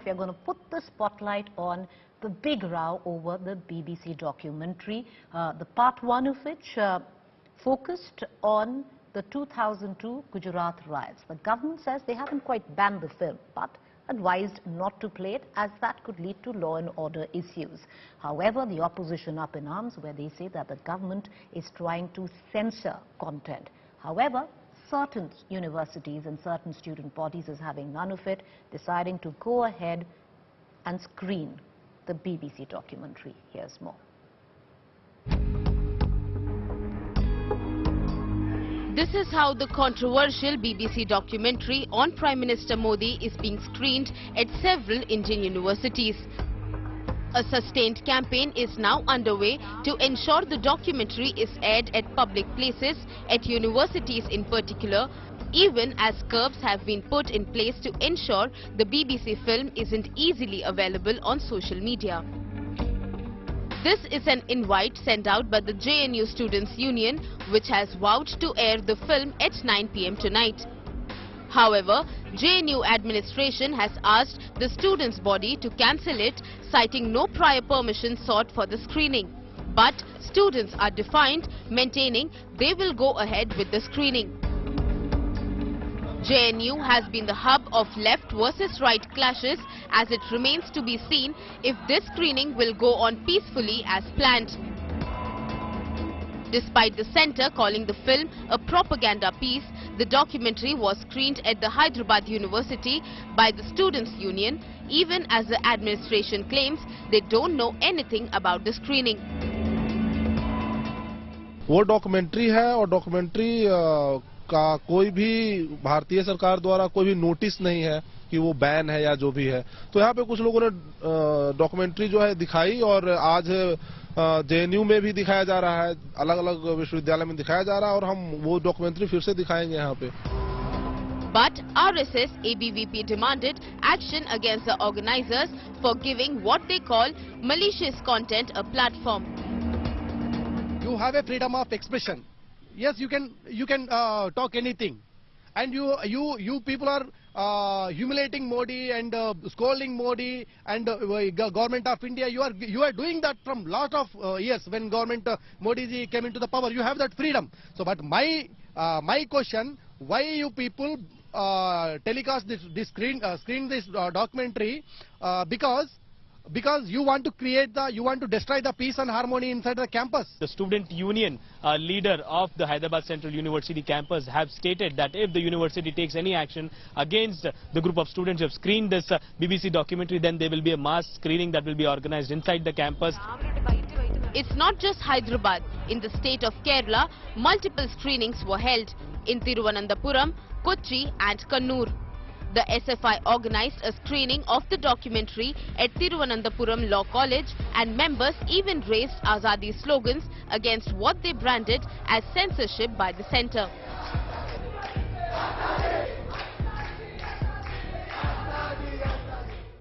we are going to put the spotlight on the big row over the BBC documentary, the part one of which focused on the 2002 Gujarat riots. The government says they haven't quite banned the film, but advised not to play it as that could lead to law and order issues. However, the opposition up in arms where they say that the government is trying to censor content. However, certain universities and certain student bodies is having none of it, deciding to go ahead and screen the BBC documentary. Here's more. This is how the controversial BBC documentary on Prime Minister Modi is being screened at several Indian universities. A sustained campaign is now underway to ensure the documentary is aired at public places, at universities in particular, even as curbs have been put in place to ensure the BBC film isn't easily available on social media. This is an invite sent out by the JNU Students' Union, which has vowed to air the film at 9 p.m. tonight. However, JNU administration has asked the students' body to cancel it, citing no prior permission sought for the screening. But students are defiant, maintaining they will go ahead with the screening. JNU has been the hub of left versus right clashes, as it remains to be seen if this screening will go on peacefully as planned. Despite the centre calling the film a propaganda piece, the documentary was screened at the Hyderabad University by the Students' Union, even as the administration claims they don't know anything about the screening. वो documentary है और documentary का कोई भी भारतीय सरकार द्वारा कोई भी नोटिस नहीं है कि वो बैन है या जो भी है। तो यहाँ पे कुछ लोगों ने डॉक्यूमेंट्री जो है दिखाई और आज JNU में भी दिखाया जा रहा है, अलग-अलग विश्वविद्यालय में दिखाया जा रहा है और हम वो डॉक्यूमेंट्री फिर से दिखाएंगे यहाँ पे। But RSS ABVP demanded action against the organizers for giving what they call malicious content a platform. You have a freedom of expression. Yes, you can talk anything, and you people are humiliating Modi and scolding Modi and government of India. You are doing that from lot of years when government Modi ji came into the power. You have that freedom. So, but my question: why you people telecast this screen this documentary? Because you want to destroy the peace and harmony inside the campus. The student union leader of the Hyderabad Central University campus have stated that if the university takes any action against the group of students who have screened this BBC documentary, then there will be a mass screening that will be organized inside the campus. It's not just Hyderabad. In the state of Kerala, multiple screenings were held in Thiruvananthapuram, Kochi and Kannur. The SFI organized a screening of the documentary at Thiruvananthapuram Law College, and members even raised Azadi slogans against what they branded as censorship by the centre.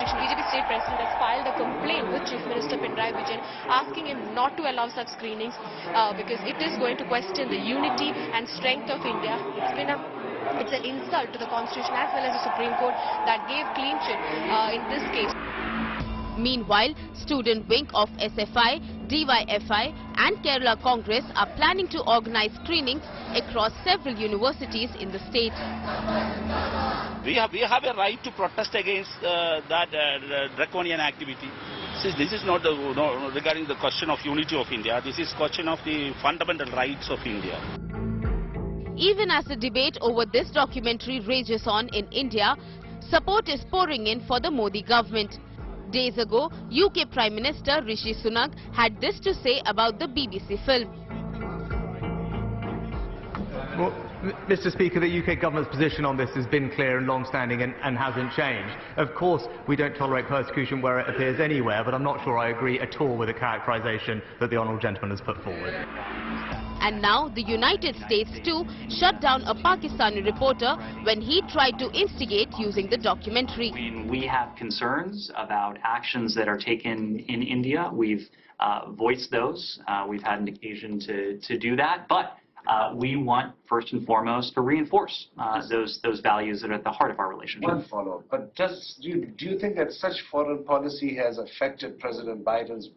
BJP State President has filed a complaint with Chief Minister Pinarayi Vijayan asking him not to allow such screenings because it is going to question the unity and strength of India. It's an insult to the Constitution as well as the Supreme Court that gave clean chit in this case. Meanwhile, student wing of SFI, DYFI and Kerala Congress are planning to organize screenings across several universities in the state. We have a right to protest against that draconian activity. This is not regarding the question of unity of India. This is question of the fundamental rights of India. Even as the debate over this documentary rages on in India, support is pouring in for the Modi government. Days ago, UK Prime Minister Rishi Sunak had this to say about the BBC film. Well, Mr. Speaker, the UK government's position on this has been clear and long-standing and hasn't changed. Of course, we don't tolerate persecution where it appears anywhere, but I'm not sure I agree at all with the characterisation that the honourable gentleman has put forward. And now the United States too shut down a Pakistani reporter when he tried to instigate using the documentary. When we have concerns about actions that are taken in India, we've voiced those. We've had an occasion to do that. But we want, first and foremost, to reinforce those values that are at the heart of our relationship. One follow-up, but do you think that such foreign policy has affected President Biden's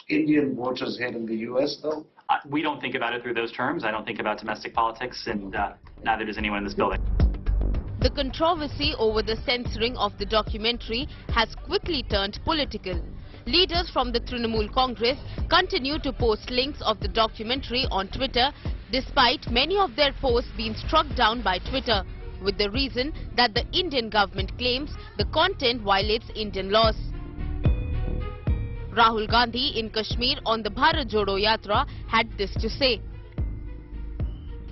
Indian voters here in the U.S., though? We don't think about it through those terms. I don't think about domestic politics, and neither does anyone in this building. The controversy over the censoring of the documentary has quickly turned political. Leaders from the Trinamool Congress continue to post links of the documentary on Twitter, despite many of their posts being struck down by Twitter, with the reason that the Indian government claims the content violates Indian laws. Rahul Gandhi in Kashmir on the Bharat Jodo Yatra had this to say.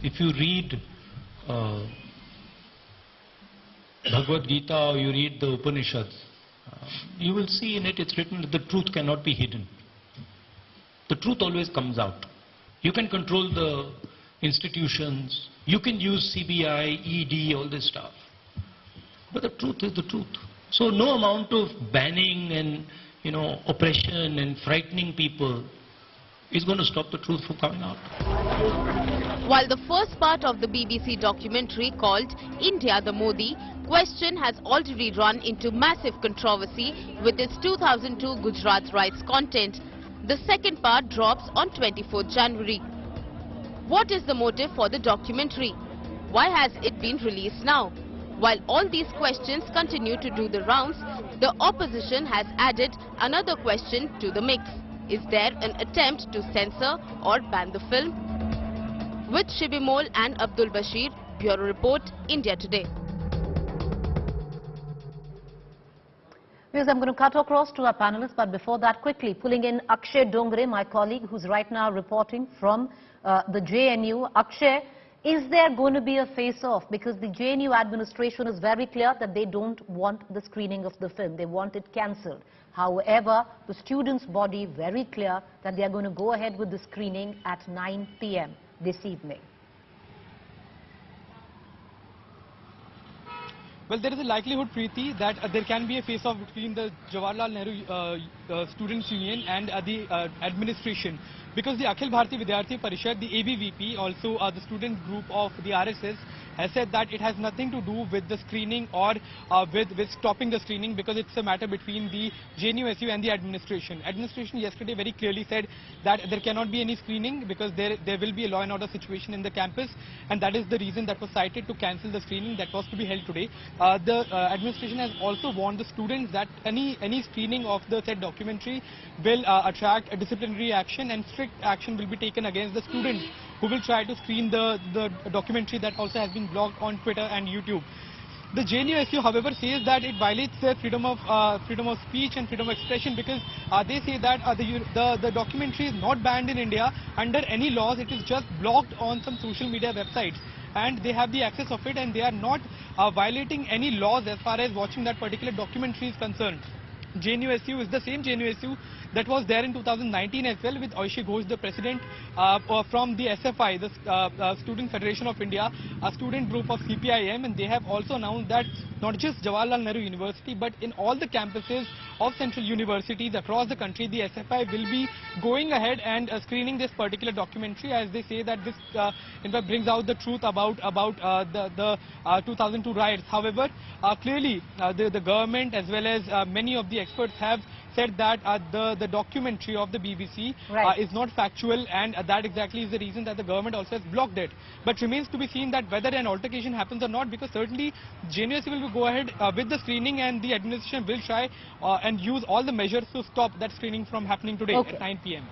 If you read Bhagavad Gita or you read the Upanishads, you will see in it it's written that the truth cannot be hidden. The truth always comes out. You can control the institutions, you can use CBI, ED, all this stuff. But the truth is the truth. So no amount of banning and oppression and frightening people is going to stop the truth from coming out. While the first part of the BBC documentary called India the Modi question has already run into massive controversy with its 2002 Gujarat rights content, the second part drops on 24th January. What is the motive for the documentary? Why has it been released now? While all these questions continue to do the rounds, the opposition has added another question to the mix. Is there an attempt to censor or ban the film? With Shibimol and Abdul Bashir, Bureau Report, India Today. Viewers, I'm going to cut across to our panelists, but before that, quickly pulling in Akshay Dongre, my colleague, who's right now reporting from the JNU. Akshay, is there going to be a face-off? Because the JNU administration is very clear that they don't want the screening of the film. They want it cancelled. However, the students' body very clear that they are going to go ahead with the screening at 9 p.m. this evening. Well, there is a likelihood, Preeti, that there can be a face-off between the Jawaharlal Nehru Students' Union and the administration. Because the Akhil Bharatiya Vidyarthi Parishad, the ABVP, also the student group of the RSS, has said that it has nothing to do with the screening or with stopping the screening, because it's a matter between the JNU and the administration. Administration yesterday very clearly said that there cannot be any screening because there will be a law and order situation in the campus, and that is the reason that was cited to cancel the screening that was to be held today. The administration has also warned the students that any screening of the said documentary will attract a disciplinary action, and strict action will be taken against the students who will try to screen the documentary that also has been blocked on Twitter and YouTube. The JNU, however, says that it violates their freedom of speech and freedom of expression, because they say that the documentary is not banned in India under any laws. It is just blocked on some social media websites, and they have the access of it, and they are not violating any laws as far as watching that particular documentary is concerned. JNU is the same JNU that was there in 2019 as well, with Aishi Ghosh, the president from the SFI, the Student Federation of India, a student group of CPIM, and they have also announced that not just Jawaharlal Nehru University, but in all the campuses of central universities across the country, the SFI will be going ahead and screening this particular documentary, as they say that this in fact brings out the truth about the 2002 riots. However, clearly the government as well as many of the experts have said that the documentary of the BBC is not factual, and that exactly is the reason that the government also has blocked it. But remains to be seen that whether an altercation happens or not, because certainly JNU will go ahead with the screening, and the administration will try and use all the measures to stop that screening from happening today at 9 p.m.